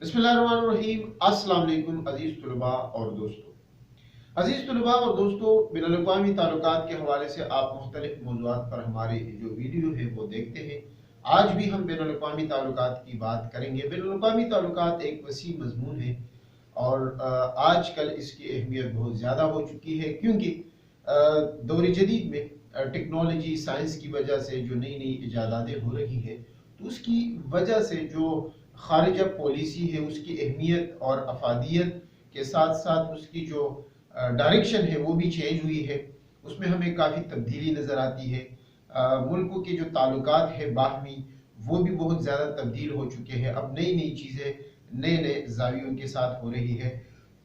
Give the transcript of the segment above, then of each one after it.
बिस्मिल्लाहिर्रहमानिर्रहीम। अस्सलाम वालेकुम अजीज तलबा और दोस्तों। अजीज तलबा और दोस्तों, बिनुल-अक़वामी ताल्लुकात के हवाले से आप मुख्तलिफ मौज़ूआत पर हमारे जो वीडियो है वो देखते हैं। आज भी हम बिनुल-अक़वामी ताल्लुकात की बात करेंगे। बिनुल-अक़वामी ताल्लुकात एक वसी मज़मून है और आजकल इसकी अहमियत बहुत ज़्यादा हो चुकी है, क्योंकि दौर जदीद में टेक्नोलॉजी साइंस की वजह से जो नई नई इजादातें हो रही है, तो उसकी वजह से जो खारिजा पॉलिसी है उसकी अहमियत और अफादियत के साथ साथ उसकी जो डायरेक्शन है वो भी चेंज हुई है। उसमें हमें काफ़ी तब्दीली नज़र आती है। मुल्कों के जो ताल्लुकात है बाहमी, वो भी बहुत ज़्यादा तब्दील हो चुके हैं। अब नई नई चीज़ें नए नए जावियों के साथ हो रही है।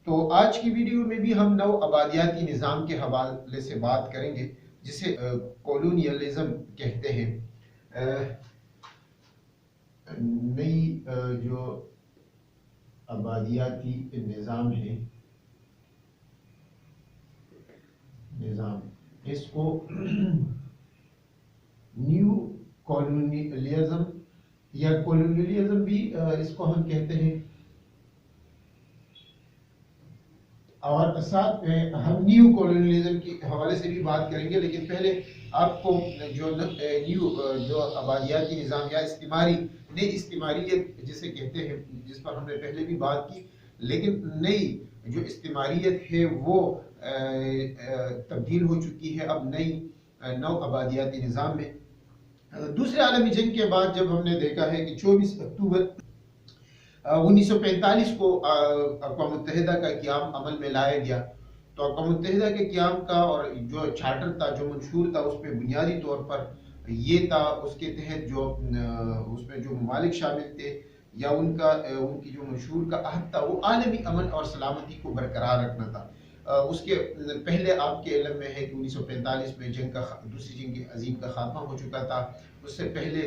तो आज की वीडियो में भी हम नव आबादियाती निज़ाम के हवाले से बात करेंगे, जिसे कॉलोनियलिज्म कहते हैं। नई जो आबादियाती निज़ाम इसको न्यू कॉलोनियलिज्म या कॉलोनियलिज्म भी इसको हम कहते हैं। और साथ में हम न्यू कॉलोनियलिज्म के हवाले से भी बात करेंगे, लेकिन पहले आपको जो न्यू जो आबादियाती निज़ाम या नई इस्तिमारियत जिसे कहते हैं, जिस पर हमने पहले भी बात की, लेकिन नई जो इस्तिमारियत है वो तब्दील हो चुकी है अब नई नव आबादियाती निज़ाम में। दूसरे आलमी जंग के बाद जब हमने देखा है कि 24 अक्टूबर 1945 को अक़वाम मुत्तहिदा का क़याम अमल में लाया गया। तो अक़वाम मुत्तहिदा के क़याम का और जो चार्टर था, जो मंशूर था, उसमें बुनियादी तौर पर ये था, उसके तहत जो उसमें जो ममालिक शामिल थे या उनकी जो मंशूर का अहद था, वो आलमी अमन और सलामती को बरकरार रखना था। उसके पहले आपके इल्म में है कि 1945 में दूसरी जंग अजीम का खात्मा हो चुका था। उससे पहले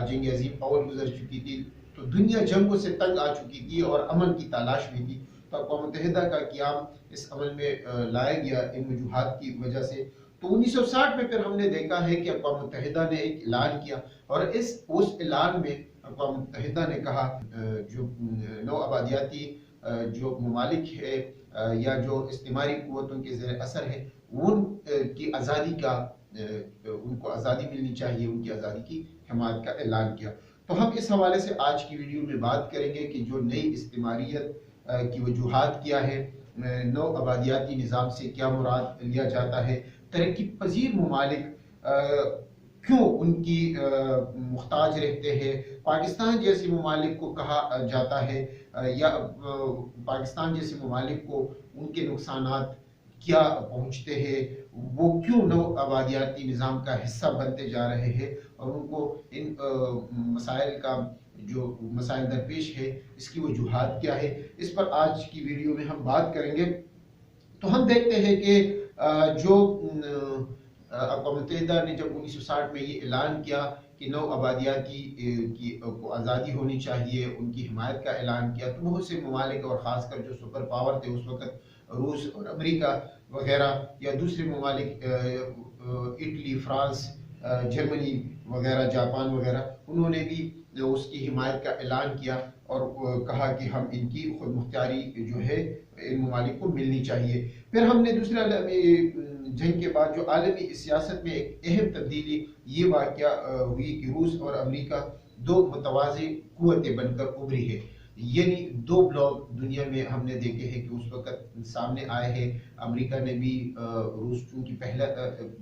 जंग अजीम अव्वल गुजर चुकी थी। तो दुनिया जंगों से तंग आ चुकी थी और अमन की तलाश में थी। तो अक़वाम मुत्तहिदा का क़याम इस अमल में लाया गया इन वजूहात की वजह से। तो 1960 में फिर हमने देखा है कि अक़वाम मुत्तहिदा ने एक ऐलान किया और उस ऐलान में अक़वाम मुत्तहिदा ने कहा जो नौ आबादियाती जो ममालिक है या जो इस्तिमारी क़ुव्वतों के ज़ेर असर है, उनकी आज़ादी का उनको आज़ादी मिलनी चाहिए, उनकी आज़ादी की हिमायत का ऐलान किया। तो हम इस हवाले से आज की वीडियो में बात करेंगे कि जो नई इस्तिमारियत की वजूहात क्या है, नौ आबादियाती निज़ाम से क्या मुराद लिया जाता है, तरक्की पजीर ममालिक क्यों उनकी मुहताज रहते हैं, पाकिस्तान जैसे ममालिक को कहा जाता है या पाकिस्तान जैसे ममालिक को उनके नुकसानात क्या पहुँचते हैं, वो क्यों नौ आबादियाती निज़ाम का हिस्सा बनते जा रहे हैं और उनको इन मसाइल का जो मसाइल दरपेश है इसकी वजूहात क्या है, इस पर आज की वीडियो में हम बात करेंगे। तो हम देखते हैं कि जो अक़वाम मुत्तहिदा ने जब 1960 में ये ऐलान किया कि नौ आबादियाती की को आज़ादी होनी चाहिए, उनकी हिमायत का ऐलान किया, तो बहुत से ममालिक और ख़ासकर जो सुपर पावर थे उस वक़्त, रूस और अमेरिका वगैरह, या दूसरे ममालिक इटली, फ्रांस, जर्मनी वगैरह, जापान वगैरह, उन्होंने भी उसकी हिमायत का ऐलान किया और कहा कि हम इनकी खुद मुख्तारी जो है इन ममालिक को मिलनी चाहिए। फिर हमने दूसरे जंग के बाद जो आलमी सियासत में एक अहम तब्दीली ये वाक़या हुई कि रूस और अमेरिका दो मुतवाज़ी क़ुव्वतें बनकर उभरी है। यानी दो ब्लॉक दुनिया में हमने देखे हैं कि उस वक़्त सामने आए हैं। अमेरिका ने भी रूस चूँकि पहला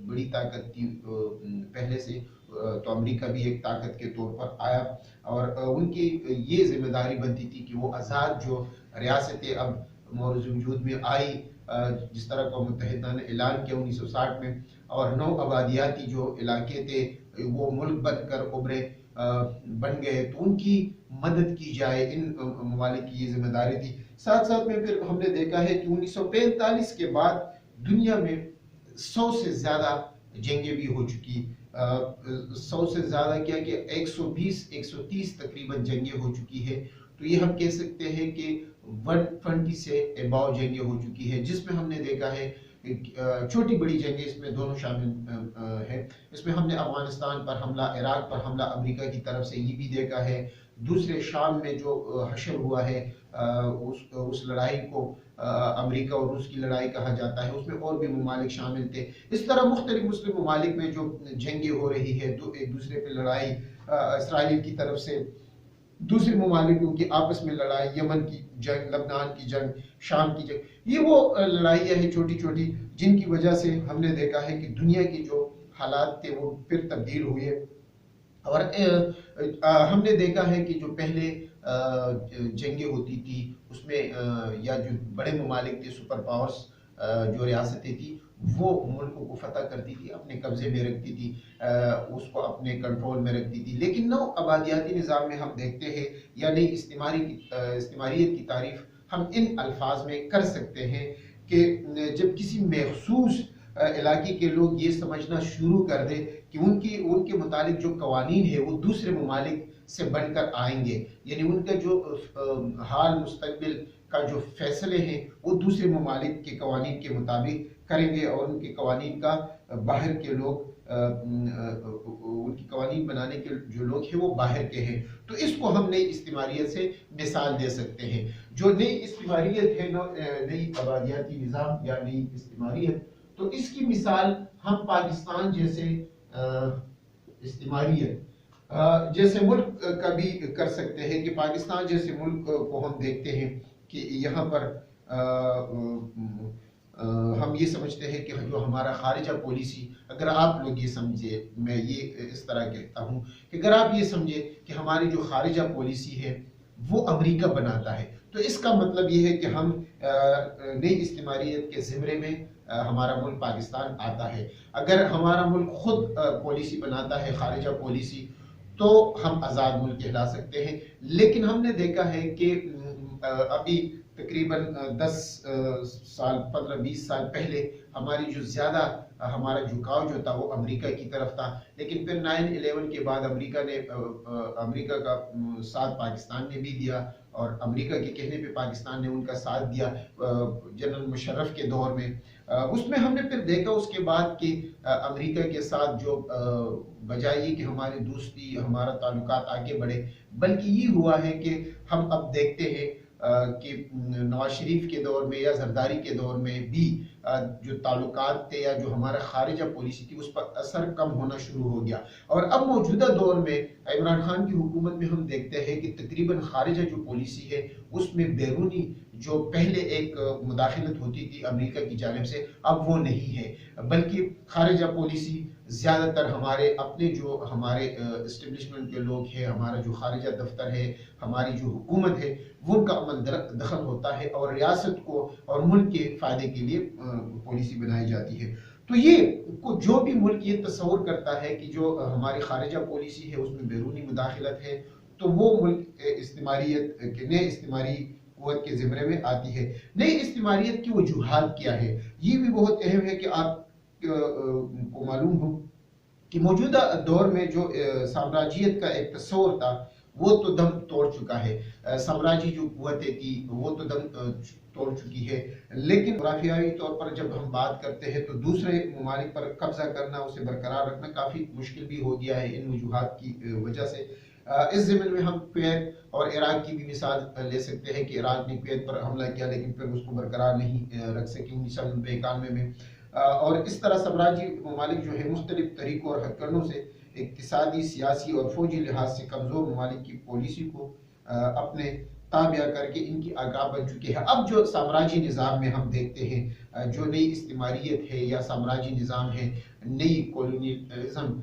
बड़ी ताकत थी पहले से, तो अमेरिका भी एक ताकत के तौर पर आया और उनकी ये जिम्मेदारी बनती थी कि वो आज़ाद जो रियासतें अब मौजूद वजूद में आई, जिस तरह का मुत्तहिदा ने ऐलान किया 1960 में, और नौ आबादियाती जो इलाके थे वो मुल्क बनकर उभरे बन गए, तो उनकी मदद की जाए, इन ममालिक की ये जिम्मेदारी थी। साथ साथ में फिर हमने देखा है कि 1945 के बाद दुनिया में 100 से ज़्यादा जंगें भी हो चुकी। 100 से ज़्यादा क्या कि 120-130 तकरीबन जंगें हो चुकी है। तो ये हम कह सकते हैं कि 120 से अबाव जंगें हो चुकी है, जिसमें हमने देखा है छोटी बड़ी जंगें इसमें दोनों शामिल हैं। इसमें हमने अफगानिस्तान पर हमला, इराक पर हमला अमेरिका की तरफ से ये भी देखा है दूसरे शाम में जो हशर हुआ है, उस लड़ाई को अमेरिका और रूस की लड़ाई कहा जाता है, उसमें और भी ममालिक शामिल थे। इस तरह मुख्तलिफ मुस्लिम ममालिक में जो जंगें हो रही है, एक दूसरे पे लड़ाई, इसराइल की तरफ से दूसरे ममालिकों की आपस में लड़ाई, यमन की जंग, लबनान की जंग, शाम की जंग, ये वो लड़ाइयाँ हैं छोटी छोटी जिनकी वजह से हमने देखा है कि दुनिया की जो हालात थे वो फिर तब्दील हुए। और हमने देखा है कि जो पहले जंगें होती थी उसमें या जो बड़े ममालिक थे, सुपर पावर्स, जो रियासतें थी, वो मुल्कों को फतह करती थी, अपने कब्जे में रखती थी, उसको अपने कंट्रोल में रखती थी। लेकिन नौ आबादियाती निज़ाम में हम देखते हैं, या नई इस्तिमारियत की तारीफ हम इन अल्फाज में कर सकते हैं कि जब किसी मखसूस इलाके के लोग ये समझना शुरू कर दे कि उनके मुतालिक जो कवानीन है वो दूसरे ममालिक से बनकर आएंगे, यानी उनका जो हाल मुस्तकबिल का जो फैसले हैं वो दूसरे ममालिक के कवानीन के मुताबिक करेंगे, और उनके कवानीन का बाहर के लोग, उनकी कवानीन बनाने के जो लोग हैं वो बाहर के हैं। तो इसको हम नई इस्तिमारियत से मिसाल दे सकते हैं। जो नई इस्तिमारियत है, नई आबादियाती निज़ाम या नई इस्तिमारियत, तो इसकी मिसाल हम पाकिस्तान जैसे इस्तिमारियत जैसे मुल्क का भी कर सकते हैं कि पाकिस्तान जैसे मुल्क को हम देखते हैं कि यहाँ पर हम ये समझते हैं कि जो हमारा खारिजा पॉलिसी, अगर आप लोग ये समझे, मैं ये इस तरह कहता हूँ कि अगर आप ये समझे कि हमारी जो खारिजा पॉलिसी है वो अमेरिका बनाता है, तो इसका मतलब ये है कि हम नई इस्तिमारियत के ज़िम्रे में हमारा मुल्क पाकिस्तान आता है। अगर हमारा मुल्क खुद पॉलिसी बनाता है, खारिजा पॉलिसी, तो हम आज़ाद मुल्क कहला सकते हैं। लेकिन हमने देखा है कि अभी तकरीबन 10 साल, 15-20 साल पहले हमारी जो ज़्यादा हमारा झुकाव जो था वो अमेरिका की तरफ था। लेकिन फिर 9/11 के बाद अमेरिका का साथ पाकिस्तान ने भी दिया, और अमेरिका के कहने पे पाकिस्तान ने उनका साथ दिया जनरल मुशर्रफ के दौर में। उसमें हमने फिर देखा उसके बाद कि अमेरिका के साथ जो बजाय ये कि हमारी दोस्ती, हमारा ताल्लुकात आगे बढ़े, बल्कि ये हुआ है कि हम अब देखते हैं कि नवाज शरीफ के दौर में या जरदारी के दौर में भी जो ताल्लुकात थे या जो हमारा खारिजा पॉलिसी थी उस पर असर कम होना शुरू हो गया। और अब मौजूदा दौर में इमरान खान की हुकूमत में हम देखते हैं कि तकरीबन खारिजा जो पॉलिसी है उसमें बैरूनी जो पहले एक मुदाखलत होती थी अमेरिका की जानिब से, अब वो नहीं है, बल्कि खारिजा पॉलिसी ज़्यादातर हमारे अपने जो हमारे इस्टेब्लिशमेंट के लोग हैं, हमारा जो खारिजा दफ्तर है, हमारी जो हुकूमत है, वो उनका अमल दखल होता है और रियासत को और मुल्क के फ़ायदे के लिए पॉलिसी बनाई जाती है। तो ये जो भी मुल्क ये तस्वुर करता है कि जो हमारी खारिजा पॉलिसी है उसमें बैरूनी मुदाखलत है, तो वो मुल्क इस्तिमारियत के नए इस्तिमारी कुव्वत के ज़िम्रे में आती है। नई इस्तिमारियत की वजूहात क्या है, ये भी बहुत अहम है कि आप को मालूम हो कि मौजूदा दौर में जो साम्राज्यियत का एक तस्वुर था वो तो दम तोड़ चुका है। साम्राज्य जो कुव्वतें थी वो तो दम तोड़ चुकी है। लेकिन जुग्राफियाई तौर पर जब हम बात करते हैं तो दूसरे ममालिक पर कब्जा करना, उसे बरकरार रखना काफ़ी मुश्किल भी हो गया है इन वजूहात की वजह से। इस ज़मीन में हम कुवैत और इराक की भी मिसाल ले सकते हैं कि इराक ने कुवैत पर हमला किया लेकिन फिर उसको बरकरार नहीं रख सके 1991 में। और इस तरह साम्राज्य ममालिक जो है मुख्तलिफ तरीक़ों और हथकंडों से इक़्तिसादी, सियासी और फौजी लिहाज से कमज़ोर ममालिक की पॉलिसी को अपने ताबिया करके इनकी आगाह बन चुके हैं। अब जो साम्राज्य निज़ाम में हम देखते हैं जो नई इस्तिमारियत है या साम्राज्य निज़ाम है, नई कॉलोनियलिज्म,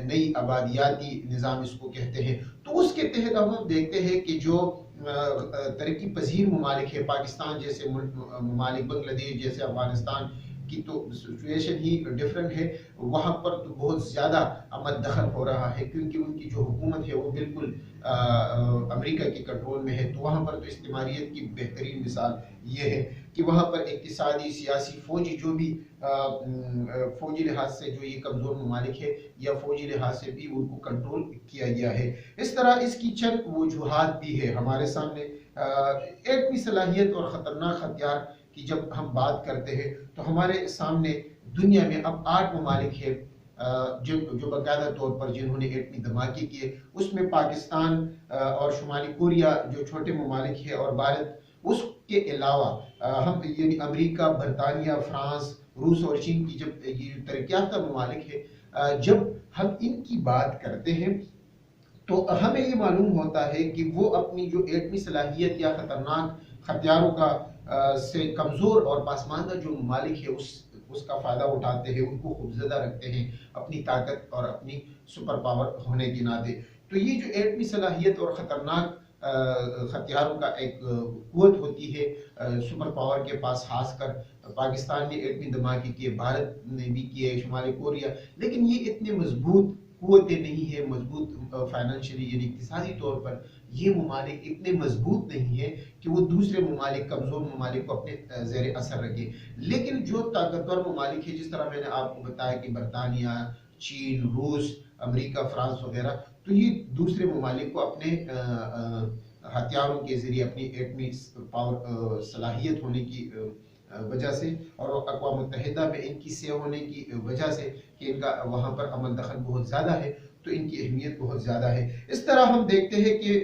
नई आबादियाती निज़ाम इसको कहते हैं, तो उसके तहत हम देखते हैं कि जो तरक्की पजीर ममालिक है, पाकिस्तान जैसे ममालिक, बांग्लादेश जैसे, अफगानिस्तान की तो सिचुएशन ही डिफरेंट है। वहाँ पर तो बहुत ज़्यादा अमल दखल हो रहा है क्योंकि उनकी जो हुकूमत है वो बिल्कुल अमेरिका के कंट्रोल में है। तो वहाँ पर तो इस्तिमारियत की बेहतरीन मिसाल ये है कि वहाँ पर इक़्तिसादी, सियासी, फ़ौजी जो भी फ़ौजी लिहाज से जो ये कमज़ोर ममालिक है या फ़ौजी लिहाज से भी उनको कंट्रोल किया गया है। इस तरह इसकी चंद वजूहात भी है हमारे सामने। एटमी सलाहियत और ख़तरनाक हथियार की जब हम बात करते हैं तो हमारे सामने दुनिया में अब 8 ममालिक है जो जो बाकायदा तौर पर जिन्होंने एटमी धमाके किए, उसमें पाकिस्तान और शुमाली कोरिया जो छोटे ममालिक है और भारत, उसके अलावा हम यानी अमेरिका, बरतानिया, फ्रांस, रूस और चीन की जब ये तरक्की याफ्ता ममालिक है, जब हम इनकी बात करते हैं तो हमें ये मालूम होता है कि वो अपनी जो एटमी सलाहियत या खतरनाक हथियारों का से कमज़ोर और पासमानदा जो ममालिक है उसका फ़ायदा उठाते हैं, उनको खूफज़दा रखते हैं अपनी ताकत और अपनी सुपर पावर होने के नाते। तो ये जो एटमी सलाहियत और ख़तरनाक हथियारों का एक कुव्वत होती है सुपर पावर के पास, खासकर पाकिस्तान ने एटमी धमाके किए, भारत ने भी किए, शुमाली कोरिया, लेकिन ये इतने मजबूत कुव्वतें नहीं है, मजबूत फाइनेंशियली यानी इक़्तिसादी तौर पर ये ममालिक इतने मजबूत नहीं है कि वो दूसरे ममालिक, कमज़ोर ममालिक को अपने ज़ेर असर रखे। लेकिन जो ताकतवर ममालिक है, जिस तरह मैंने आपको बताया कि बरतानिया, चीन, रूस, अमेरिका, फ्रांस वगैरह, तो ये दूसरे ममालिक को अपने हथियारों के ज़रिए अपनी एटमी पावर सलाहियत होने की वजह से और अक़वाम मुत्तहिदा में इनकी सेव होने की वजह से कि इनका वहाँ पर अमल दखल बहुत ज़्यादा है, तो इनकी अहमियत बहुत ज़्यादा है। इस तरह हम देखते हैं कि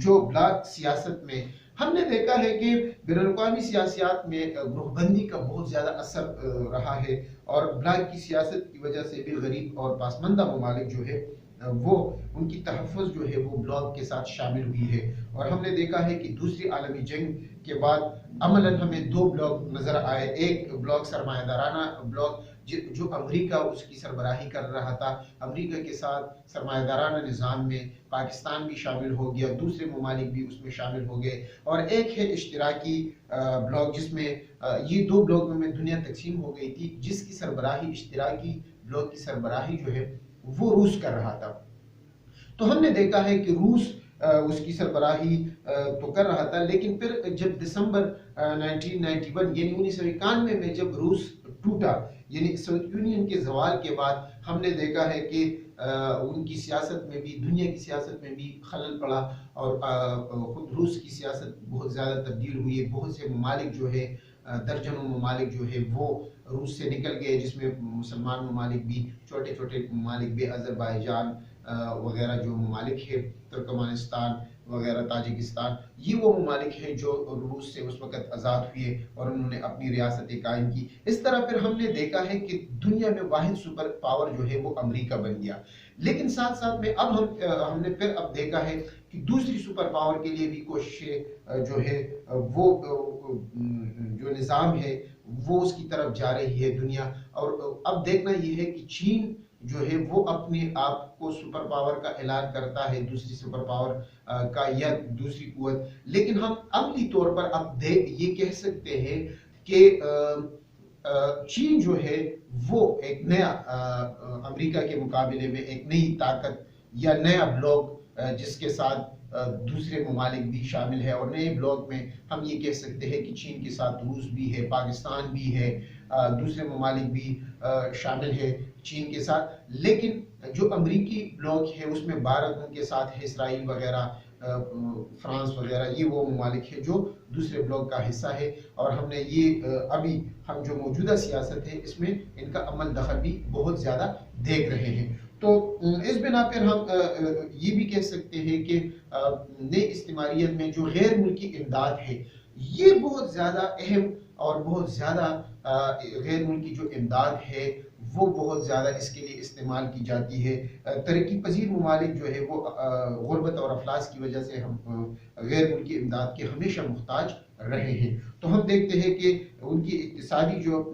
जो ब्लॉक सियासत में हमने देखा है कि बैनुल-अक़वामी सियासियात में ग्रुपबंदी का बहुत ज़्यादा असर रहा है और ब्लॉक की सियासत की वजह से भी गरीब और पासमंदा ममालिक जो है वो उनकी तहफ़्फ़ुज़ जो है वो ब्लॉक के साथ शामिल हुई है। और हमने देखा है कि दूसरी आलमी जंग के बाद अमलन हमें दो ब्लॉक नज़र आए। एक ब्लॉक सरमायादाराना ब्लॉक जो अमेरिका उसकी सरबराही कर रहा था, अमेरिका के साथ सरमायादाराना निज़ाम में पाकिस्तान भी शामिल हो गया, दूसरे ममालिक भी उसमें शामिल हो गए। और एक है इश्तिराकी ब्लॉक, जिसमें ये दो ब्लॉकों में दुनिया तकसीम हो गई थी, जिसकी सरबराही इश्तिराकी ब्लॉक की सरबराही जो है वो रूस कर रहा था। तो हमने देखा है कि रूस उसकी सरबराही तो कर रहा था, लेकिन फिर जब दिसंबर 1991 यानी 1991 में जब रूस टूटा, यानी सोवियत यूनियन के जवाल के बाद, हमने देखा है कि उनकी सियासत में भी, दुनिया की सियासत में भी खलल पड़ा और खुद रूस की सियासत बहुत ज़्यादा तब्दील हुई है। बहुत से ममालिक जो है, दर्जनों ममालिक जो है वो रूस से निकल गए, जिसमें मुसलमान ममालिक भी, छोटे छोटे ममालिक भी, अज़रबैजान वगैरह जो ममालिक है, तुर्कमानिस्तान वगैरह, ताजिकिस्तान, ये वो ममालिक हैं जो रूस से उस वक़्त आज़ाद हुए और उन्होंने अपनी रियासतें कायम की। इस तरह फिर हमने देखा है कि दुनिया में वाहिद सुपर पावर जो है वो अमेरिका बन गया। लेकिन साथ साथ में अब हमने फिर अब देखा है कि दूसरी सुपर पावर के लिए भी कोशिशें जो है वो जो निज़ाम है वो उसकी तरफ जा रही है दुनिया। और अब देखना ये है कि चीन जो है वो अपने आप को सुपर पावर का ऐलान करता है, दूसरी सुपर पावर का या दूसरी कुव्वत। लेकिन हम अमली तौर पर अब ये कह सकते हैं कि चीन जो है वो एक नया अमेरिका के मुकाबले में एक नई ताकत या नया ब्लॉक जिसके साथ दूसरे ममालिक भी शामिल है। और नए ब्लॉक में हम ये कह सकते हैं कि चीन के साथ रूस भी है, पाकिस्तान भी है, दूसरे ममालिक भी शामिल है चीन के साथ। लेकिन जो अमरीकी ब्लॉक है उसमें भारत उनके साथ है, इसराइल वगैरह, फ्रांस वगैरह, ये वो ममालिक है जो दूसरे ब्लॉक का हिस्सा है। और हमने ये अभी हम जो मौजूदा सियासत है इसमें इनका अमल दखल भी बहुत ज़्यादा देख रहे हैं। तो इस बिना पर हम ये भी कह सकते हैं कि नई इस्तिमारियत में जो गैर मुल्की इमदाद है ये बहुत ज़्यादा अहम और बहुत ज़्यादा गैर मुल्की जो इमदाद है वो बहुत ज़्यादा इसके लिए इस्तेमाल की जाती है। तरक्की पजीर ममालिक जो है वो गुर्बत और अफलास की वजह से हम गैर मुल्की इमदाद के हमेशा मुहताज रहे हैं। तो हम देखते हैं कि उनकी इक़्तिसादी जो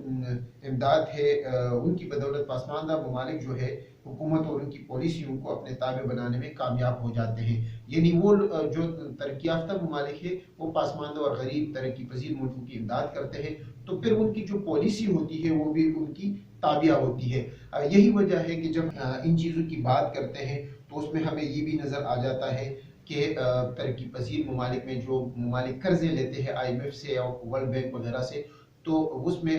इमदाद है उनकी बदौलत पासमानदा ममालिक जो है हुकूमत और उनकी पॉलिसियों को अपने ताबे बनाने में कामयाब हो जाते हैं। यानी वो जो तरक्की याफ्ता ममालिक है वो पासमानदा और गरीब तरक्की पजीर मुल्कों की इमदाद करते हैं, तो फिर उनकी जो पॉलिसी होती है वो भी उनकी ताबिया होती है। यही वजह है कि जब इन चीज़ों की बात करते हैं तो उसमें हमें ये भी नज़र आ जाता है कि तरक्की पजीर ममालिक में जो ममालिक कर्जे लेते हैं IMF से और वर्ल्ड बैंक वगैरह से, तो उसमें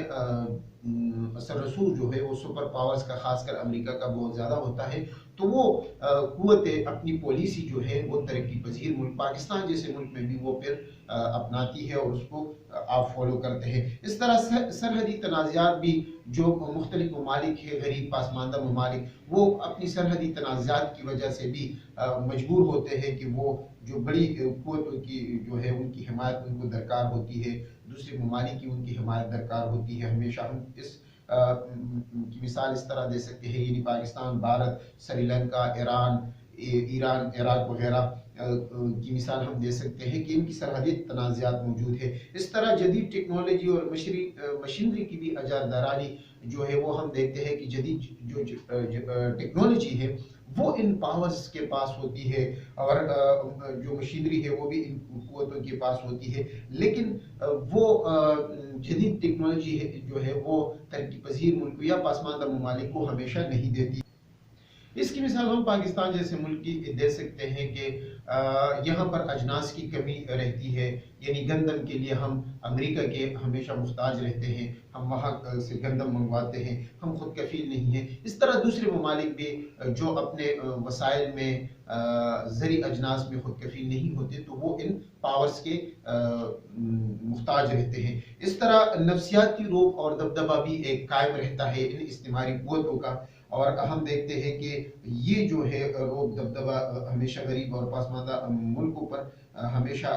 असर रसूख जो है वो सुपर पावर्स का, खासकर अमेरिका का बहुत ज़्यादा होता है। तो वो कुव्वतें अपनी पॉलिसी जो है वो तरक्की पजीर मुल्क पाकिस्तान जैसे मुल्क में भी वो फिर अपनाती है और उसको आप फॉलो करते हैं। इस तरह सरहदी तनाज़ात भी जो मुख्तलिफ ममालिक है, गरीब पासमानदा ममालिक, वो अपनी सरहदी तनाज़ात की वजह से भी मजबूर होते हैं कि वो जो बड़ी कुव्वतों की जो है उनकी हिमायत उनको दरकार होती है, दूसरे ममालिक की उनकी हिमायत दरकार होती है। हमेशा हम इस की मिसाल इस तरह दे सकते हैं, यानी पाकिस्तान, भारत, श्रीलंका, ईरान, इराक वगैरह की मिसाल हम दे सकते हैं कि इनकी सरहदी तनाज़ात मौजूद है। इस तरह जदीद टेक्नोलॉजी और मशीनरी की भी अजारदारानी जो है वो हम देखते हैं कि जदीद जो टेक्नोलॉजी है वो इन पावर्स के पास होती है और जो मशीनरी है वो भी इन कुव्वतों के पास होती है, लेकिन वो जदीद टेक्नोलॉजी है जो है वो तरक्की पजीर मुल्क या पासमानदा ममालिक को हमेशा नहीं देती। इसकी मिसाल हम पाकिस्तान जैसे मुल्क की दे सकते हैं कि यहाँ पर अजनास की कमी रहती है, यानी गंदम के लिए हम अमेरिका के हमेशा मुहताज रहते हैं, हम वहाँ से गंदम मंगवाते हैं, हम खुद कफील नहीं हैं। इस तरह दूसरे ममालिक भी जो अपने वसाइल में ज़री अजनास में खुद कफील नहीं होते तो वो इन पावर्स के मुहताज रहते हैं। इस तरह नफ्सियाती रोब और दबदबा भी एक कायम रहता है इन इस्तेमारी कुव्वतों का, और हम देखते हैं कि ये जो है रोब दबदबा हमेशा गरीब और पासमानदा मुल्कों पर हमेशा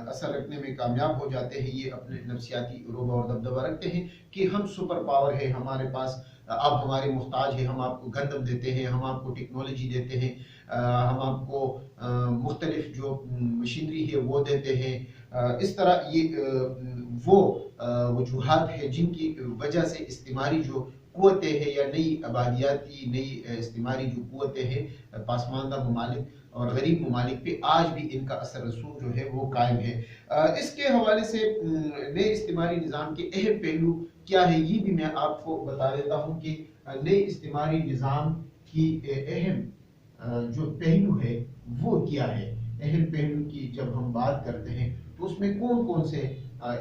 असर रखने में कामयाब हो जाते हैं। ये अपने नफ्सियाती रोब और दबदबा रखते हैं कि हम सुपर पावर है, हमारे पास आप हमारे मुहताज है, हम आपको गंदम देते हैं, हम आपको टेक्नोलॉजी देते हैं, हम आपको मुख्तलिफ जो मशीनरी है वो देते हैं। इस तरह ये वो वजूहात है जिनकी वजह से इस्तेमारी जो कुव्वतें हैं या नई आबादियाती नई इस्तेमारी जो कुव्वतें हैं पासमानदा ममालिक और गरीब ममालिक पे आज भी इनका असर रसूख जो है वो कायम है। इसके हवाले से नए इस्तेमारी निज़ाम के अहम पहलू क्या है ये भी मैं आपको बता देता हूँ कि नए इस्तेमारी निज़ाम की अहम जो पहलू है वो क्या है। अहम पहलू की जब हम बात करते हैं तो उसमें कौन कौन से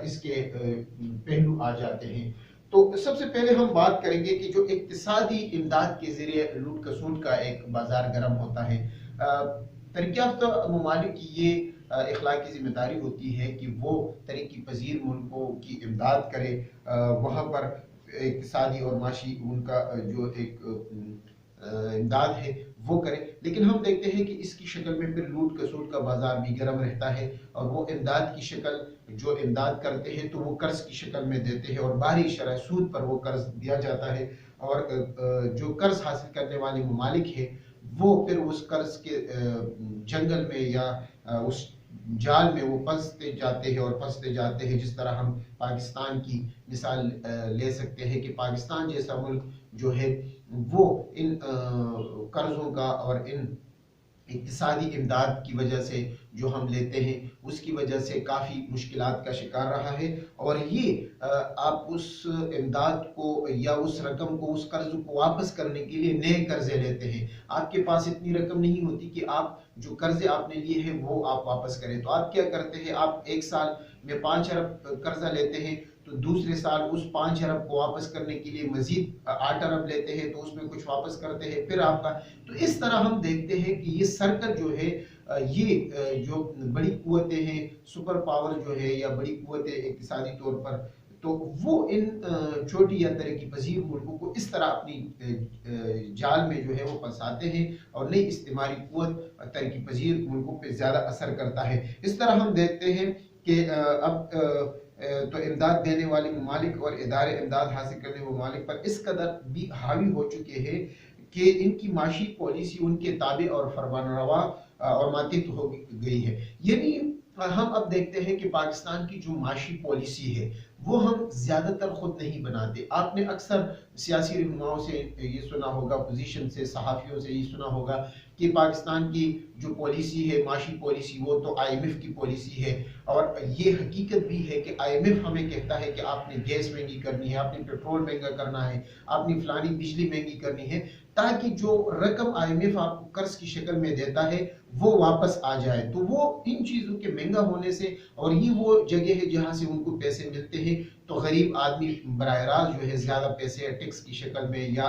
इसके पहलू आ जाते हैं। तो सबसे पहले हम बात करेंगे कि जो इक्तिसादी इमदाद के जरिए लूट खसूट का एक बाजार गर्म होता है। तरक्की याफ्ता ममालिक की ये इखलाकी जिम्मेदारी होती है कि वो तरक्की पजीर मुल्कों की इमदाद करे, वहाँ पर इक्तिसादी और माशी उनका जो एक इमदाद है वो करे। लेकिन हम देखते हैं कि इसकी शक्ल में फिर लूट खसूट का बाजार भी गर्म रहता है, और वो इमदाद की शक्ल जो इमदाद करते हैं तो वो कर्ज की शक्ल में देते हैं और बाहरी शरह सूद पर वो कर्ज दिया जाता है, और जो कर्ज हासिल करने वाले ममालिक है वो फिर उस कर्ज के जंगल में या उस जाल में वो फंसते जाते हैं और फंसते जाते हैं। जिस तरह हम पाकिस्तान की मिसाल ले सकते हैं कि पाकिस्तान जैसा मुल्क जो है वो इन कर्जों का और इन इक्तिसादी इमदाद की वजह से जो हम लेते हैं उसकी वजह से काफ़ी मुश्किलात का शिकार रहा है। और ये आप उस इमदाद को या उस रकम को, उस कर्ज को वापस करने के लिए नए कर्जे लेते हैं। आपके पास इतनी रकम नहीं होती कि आप जो कर्जे आपने लिए हैं वो आप वापस करें, तो आप क्या करते हैं, आप एक साल में 5 अरब कर्जा लेते हैं तो दूसरे साल उस 5 अरब को वापस करने के लिए मजीद 8 अरब लेते हैं, तो उसमें कुछ वापस करते हैं फिर आपका। तो इस तरह हम देखते हैं कि ये सर्कल जो है, ये जो बड़ी कुव्वतें हैं, सुपर पावर जो है या बड़ी कुव्वतें इक्तिसादी तौर पर, तो वो इन छोटी या तरक्की पजीर मुल्कों को इस तरह अपनी जाल में जो है वो फंसाते हैं, और नई इस्तेमारी कुव्वत तरक्की पजीर मुल्कों पे ज़्यादा असर करता है। इस तरह हम देखते हैं कि अब तो इमदाद देने वाले ममालिक और इदारे इमदाद हासिल करने वाले ममालिक पर इस कदर भी हावी हो चुके हैं कि इनकी माशी पॉलिसी उनके ताबे और फरमानरवा और मातिहत हो गई है। यानी हम अब देखते हैं कि पाकिस्तान की जो माशी पॉलिसी है वो हम ज़्यादातर खुद नहीं बनाते। आपने अक्सर सियासी रहनुमाओं से ये सुना होगा, अपोजिशन से, सहाफ़ियों से ये सुना होगा कि पाकिस्तान की जो पॉलिसी है, माशी पॉलिसी, वो तो IMF की पॉलिसी है। और ये हकीकत भी है कि IMF हमें कहता है कि आपने गैस महंगी करनी है, आपने पेट्रोल महंगा करना है, आपने फलानी बिजली महंगी करनी है, ताकि जो रकम IMF आपको कर्ज की शक्ल में देता है वो वापस आ जाए। तो वो इन चीज़ों के महंगा होने से, और ये वो जगह है जहाँ से उनको पैसे मिलते हैं, तो गरीब आदमी बराह रास्त जो है ज़्यादा पैसे टैक्स की शक्ल में या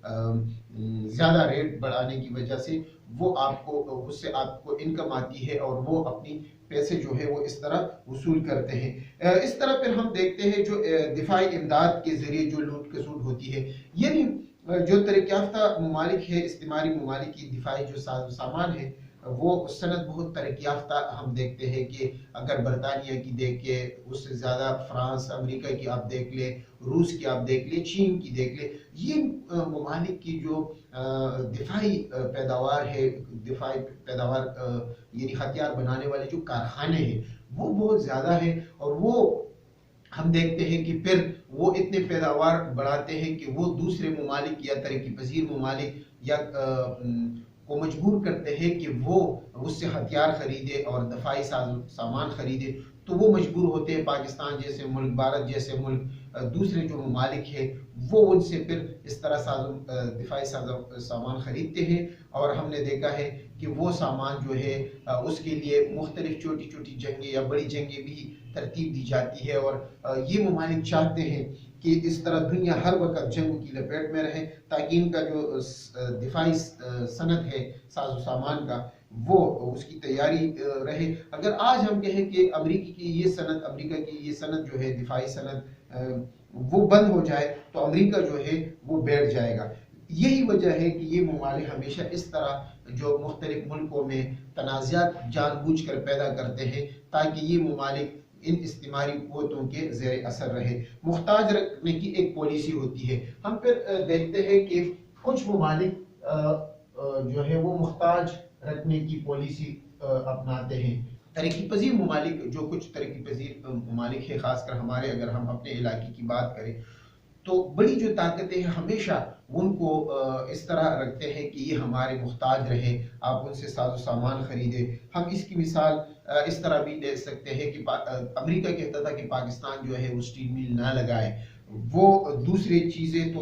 ज़्यादा रेट बढ़ाने की वजह से वो आपको उससे आपको इनकम आती है और वो अपनी पैसे जो है वो इस तरह वसूल करते हैं। इस तरह फिर हम देखते हैं जो दिफाई इमदाद के जरिए जो लूट खसूट होती है, यानी जो तरक्की याफ्ता ममालिक है, इस्तिमारी ममालिक की दिफाई जो सामान है वो सनत बहुत तरक्की याफ्ता हम देखते हैं कि अगर बरतानिया की देख के, उससे ज़्यादा फ्रांस अमेरिका की आप देख लें, रूस की आप देख लें, चीन की देख लें, ये ममालिक की जो दिफाई पैदावार है, दिफाई पैदावार यानी हथियार बनाने वाले जो कारखाने हैं वो बहुत ज़्यादा है। और वो हम देखते हैं कि फिर वो इतने पैदावार बढ़ाते हैं कि वो दूसरे ममालिक या तरक्की पजीर ममालिक या को मजबूर करते हैं कि वो उससे हथियार खरीदे और दफाई सामान खरीदे। तो वो मजबूर होते हैं, पाकिस्तान जैसे मुल्क, भारत जैसे मुल्क, दूसरे जो ममालिक है वो उनसे फिर इस तरह दिफाई सामान खरीदते हैं। और हमने देखा है कि वो सामान जो है उसके लिए मुख्तलिफ छोटी छोटी जंगें या बड़ी जंगें भी तरतीब दी जाती है। और ये ममालिक चाहते हैं कि इस तरह दुनिया हर वक्त जंग की लपेट में रहे, ताकि इनका जो दिफाई सनत है साजो सामान का वो उसकी तैयारी रहे। अगर आज हम कहें कि अमेरिका की ये सनत जो है दिफाई सनत वो बंद हो जाए तो अमेरिका जो है वो बैठ जाएगा। यही वजह है कि ये ममालिक हमेशा इस तरह जो मुख्तलिफ मुल्कों में तनाज़ात जानबूझ कर पैदा करते हैं ताकि ये ममालिक इन इस्तिमारी क़ुव्वतों के ज़ेर असर रहे। मुहताज रखने की एक पॉलिसी होती है। हम फिर देखते हैं कि कुछ ममालिक जो है वो मुहताज रखने की पॉलिसी अपनाते हैं। तरक्की पजीर ममालिक, जो कुछ तरक्की पजीर ममालिक है, खासकर हमारे, अगर हम अपने इलाके की बात करें तो बड़ी जो ताकतें हैं हमेशा उनको इस तरह रखते हैं कि ये हमारे मुहताज रहे, आप उनसे साजो सामान खरीदें। हम इसकी मिसाल इस तरह भी दे सकते हैं कि अमेरिका कहता था कि पाकिस्तान जो है वो स्टील मिल ना लगाए, वो दूसरी चीज़ें तो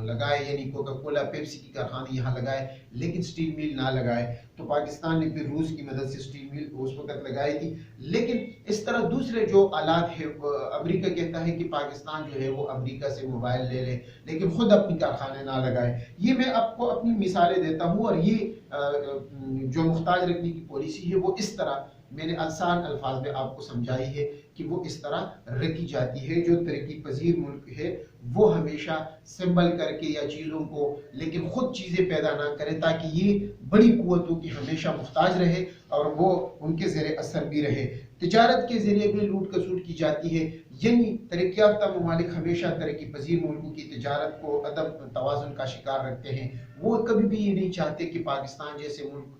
लगाए, यानी कोका कोला पेप्सी की कारखाने यहाँ लगाए लेकिन स्टील मिल ना लगाए। तो पाकिस्तान ने फिर रूस की मदद से स्टील मिल उस वक्त लगाई थी। लेकिन इस तरह दूसरे जो आलात है, अमेरिका कहता है कि पाकिस्तान जो है वो अमेरिका से मोबाइल ले ले लेकिन खुद अपनी कारखाने ना लगाए। ये मैं आपको अपनी मिसालें देता हूँ और ये जो मुहताज रखने की पॉलिसी है वो इस तरह मैंने आसान अल्फाज में आपको समझाई है कि वो इस तरह रखी जाती है। जो तरक्की पजीर मुल्क है वो हमेशा सिंबल करके या चीज़ों को, लेकिन खुद चीज़ें पैदा ना करें ताकि ये बड़ी कुव्वतों की हमेशा मुहताज रहे और वो उनके ज़ेरे असर भी रहे। तिजारत के जरिए भी लूट खसूट की जाती है, यानी तरक्की याफ्ता ममालिक हमेशा तरक्की पजीर मुल्कों की तिजारत को अदम तवाज़ुन का शिकार रखते हैं। वो कभी भी ये नहीं चाहते कि पाकिस्तान जैसे मुल्क,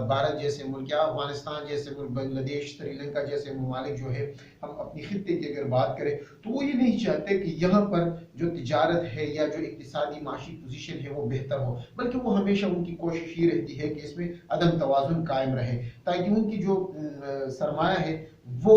भारत जैसे मुल्क या अफगानिस्तान जैसे मुल्क, बांग्लादेश, श्रीलंका जैसे ममालिक जो है, हम अपनी खित्ते की अगर बात करें तो वो ये नहीं चाहते कि यहाँ पर जो तिजारत है या जो इक्तिसादी माशी पोजीशन है वो बेहतर हो, बल्कि वो हमेशा उनकी कोशिश ये रहती है कि इसमें अदम तवाज़ुन कायम रहे ताकि उनकी जो सरमाया है वो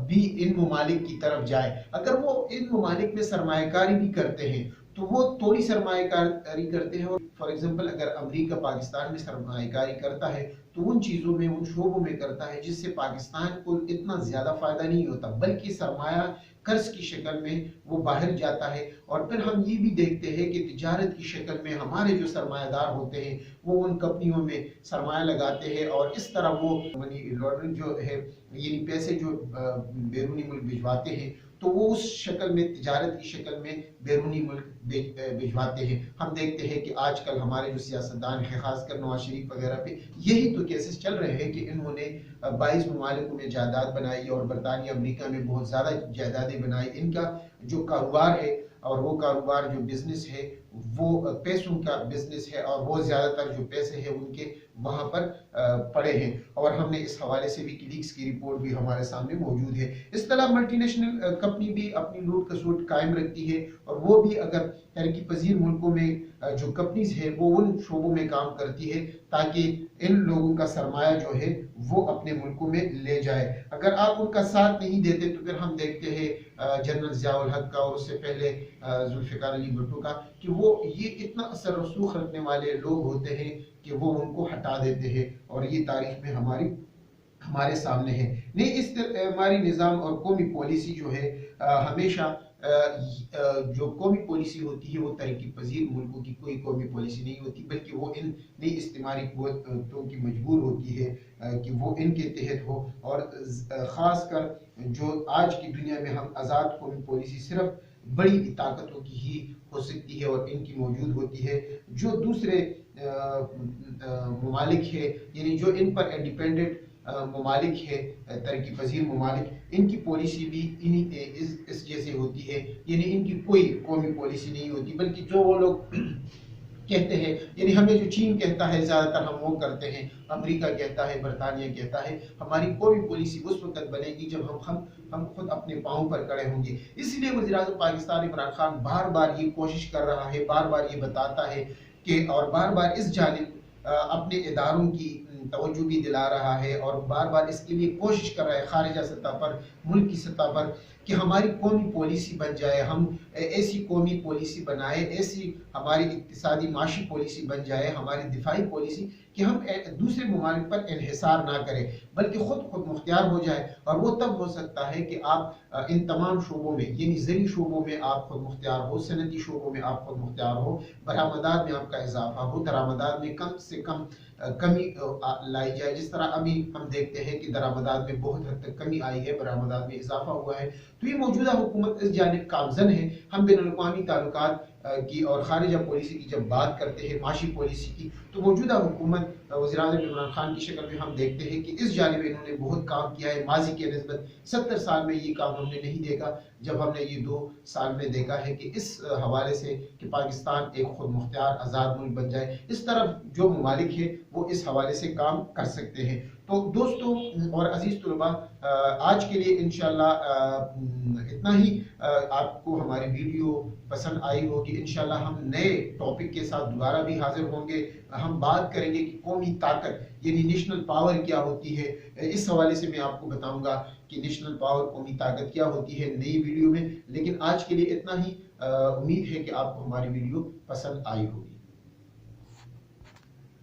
भी इन ममालिक की तरफ जाए। अगर वो इन ममालिक में सरमायाकारी भी करते हैं तो वो थोड़ी सरमायाकारी करते हैं। और फॉर एग्जांपल अगर अमेरिका पाकिस्तान में सरमायाकारी करता है तो उन चीज़ों में, उन शोबों में करता है जिससे पाकिस्तान को इतना ज़्यादा फ़ायदा नहीं होता, बल्कि सरमाया कर्ज की शक्ल में वो बाहर जाता है। और फिर हम ये भी देखते हैं कि तिजारत की शक्ल में हमारे जो सरमायादार होते हैं वो उन कंपनियों में सरमाया लगाते हैं और इस तरह वो मनी लॉन्ड्रिंग जो है, यानी पैसे जो बैरूनी मुल्क भिजवाते हैं तो वो उस शक्ल में, तिजारत की शक्ल में बैरूनी मुल्क भिजवाते हैं। हम देखते हैं कि आजकल हमारे जो सियासतदान हैं, खासकर नवाज शरीफ वगैरह पे यही तो केसेस चल रहे हैं कि इन्होंने 22 ममालिकों में जायदाद बनाई और बरतानिया अमेरिका में बहुत ज़्यादा जायदादें बनाई। इनका जो कारोबार है और वो कारोबार जो बिजनेस है वो पैसों का बिजनेस है और वो ज़्यादातर जो पैसे हैं उनके वहाँ पर पड़े हैं। और हमने इस हवाले से भी लीक्स की रिपोर्ट भी हमारे सामने मौजूद है। इस तरह मल्टीनेशनल कंपनी भी अपनी लूट खसूट कायम रखती है और वो भी अगर तरक्की पजीर मुल्कों में जो कंपनीज है वो उन शोबों में काम करती है ताकि इन लोगों का सरमाया जो है वो अपने मुल्कों में ले जाए। अगर आप उनका साथ नहीं देते तो फिर हम देखते हैं जनरल ज़ियाउल हक का और उससे पहले जुल्फ़िकार अली भुट्टो का कि वो ये इतना असर रसूख रखने वाले लोग होते हैं कि वो उनको हटा देते हैं और ये तारीख में हमारे सामने है। नहीं, इस हमारी निज़ाम और कौमी पॉलिसी जो है हमेशा जो कौमी पॉलिसी होती है वो तरक्की पजीर मुल्कों की कोई कौमी पॉलिसी नहीं होती, बल्कि वो इन नई इस्तेमारी कुव्वतों की मजबूर होती है कि वो इनके तहत हो। और ख़ास कर जो आज की दुनिया में हम आज़ाद कौमी पॉलिसी सिर्फ बड़ी ताकतों की ही हो सकती है और इनकी मौजूद होती है। जो दूसरे ममालिक है, यानी जो इन पर इंडिपेंडेंट ममालिक है, तरक्की पजीर ममालिक, इनकी पॉलिसी भी इन्हीं इस जैसे होती है, यानी इनकी कोई कौमी पॉलिसी नहीं होती, बल्कि जो वो लोग कहते हैं, यानी हमें जो चीन कहता है ज़्यादातर हम वो करते हैं, अमेरिका कहता है, बरतानिया कहता है। हमारी कौमी पॉलिसी उस वक्त बनेगी जब हम खुद अपने पाँव पर खड़े होंगे। इसलिए वज़ीर-ए-आज़म पाकिस्तान इमरान खान बार बार ये कोशिश कर रहा है, बार बार ये बताता है कि, और बार बार इस जानिब अपने इदारों की तवज्जो भी दिला रहा है, और बार बार इसके लिए कोशिश कर रहा है खारिजा सतह पर, मुल्क की सतह पर, कि हमारी कौमी पॉलिसी बन जाए, हम ऐसी कौमी पॉलिसी बनाए, ऐसी हमारी इक्तिसादी माशी पॉलिसी बन जाए, हमारी दिफाई पॉलिसी, कि हम दूसरे ममालिक पर इन्हिसार ना करें, बल्कि खुद मुख्तियार हो जाए। और वो तब हो सकता है कि आप इन तमाम शोबों में, यानी ज़री शोबों में आप खुद मुख्तियार हो, सनती शोबों में आप खुद मुख्तियार हो, बरामदात में आपका इजाफा हो, दरामदात में कम से कम कमी लाई जाए। जिस तरह अभी हम देखते हैं कि दरामदात में बहुत हद तक कमी आई है, बरामदात में इजाफा हुआ है। तो ये मौजूदा हुकूमत इस जानिब कामज़न है। हम बैनुल-अक़वामी ताल्लुकात की और खारिजा पॉलिसी की जब बात करते हैं, माशी पॉलिसी की, तो मौजूदा हुकूमत वज़ीर-ए-आज़म इमरान खान की शक्ल में हम देखते हैं कि इस जानिब इन्होंने बहुत काम किया है। माजी के निस्बत 70 साल में ये काम हमने नहीं देखा, जब हमने ये 2 साल में देखा है कि इस हवाले से कि पाकिस्तान एक खुद मुख्तियार आज़ाद मुल्क बन जाए। इस तरफ जो ममालिक है वो इस हवाले से काम कर सकते हैं। तो दोस्तों और अजीज़ तुलबा, आज के लिए इंशाल्लाह इतना ही। आपको हमारी वीडियो पसंद आई होगी। इंशाल्लाह हम नए टॉपिक के साथ दोबारा भी हाजिर होंगे। हम बात करेंगे कि कौमी ताकत यानी नेशनल पावर क्या होती है। इस हवाले से मैं आपको बताऊंगा कि नेशनल पावर, कौमी ताकत क्या होती है नई वीडियो में। लेकिन आज के लिए इतना ही। उम्मीद है कि आपको हमारी वीडियो पसंद आई होगी।